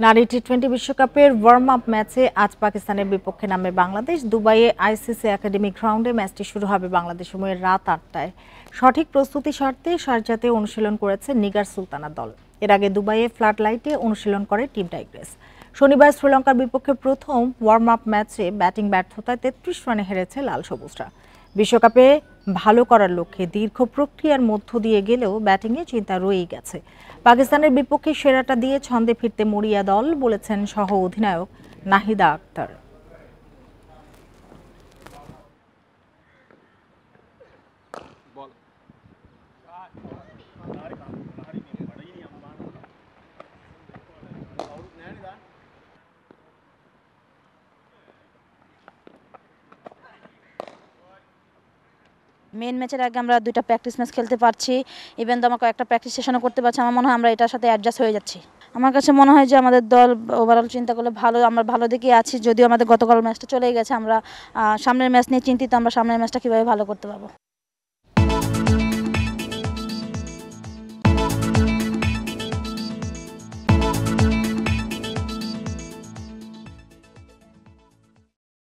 নারী টি-20 বিশ্বকাপের warm up ম্যাচে আজ পাকিস্তানের বিপক্ষে নামবে বাংলাদেশ। দুবাইয়ে আইসিসি একাডেমি গ্রাউন্ডে ম্যাচটি শুরু হবে বাংলাদেশ সময় রাত ৮টায়। সঠিক প্রস্তুতি স্বার্থে শারজাতে অনুশীলন করেছে নিগার সুলতানা দল। এর আগে দুবাইয়ে ফ্লাড লাইটে অনুশীলন করে টিম টাইগ্রেস। শনিবার শ্রীলঙ্কার বিপক্ষে প্রথম ওয়ার্ম আপ ম্যাচে ব্যাটিং ব্যর্থতায় ৩৩ রানে হেরেছে লাল সবুজরা। বিশ্বকাপে ভালো করার লক্ষ্যে দীর্ঘ প্রক্রিয়ার মধ্য দিয়ে গেলেও ব্যাটিংয়ে চিন্তা রয়েই গেছে। পাকিস্তানের বিপক্ষে সেরাটা দিয়ে ছন্দে ফিরতে মরিয়া দল, বলেছেন সহ অধিনায়ক নাহিদা আক্তার। মেন ম্যাচের আগে আমরা দুইটা প্র্যাকটিস ম্যাচ খেলতে পারছি, ইভেন তো আমাকে একটা প্র্যাকটিস সেশনও করতে পারছি। আমার মনে হয় আমরা এটার সাথে অ্যাডজাস্ট হয়ে যাচ্ছি। আমার কাছে মনে হয় যে আমাদের দল ওভারঅল চিন্তা করলে ভালো, আমরা ভালো দিকে আছি। যদিও আমাদের গতকাল ম্যাচটা চলে গেছে, আমরা সামনের ম্যাচ নিয়ে চিন্তিত, আমরা সামনের ম্যাচটা কীভাবে ভালো করতে পারবো।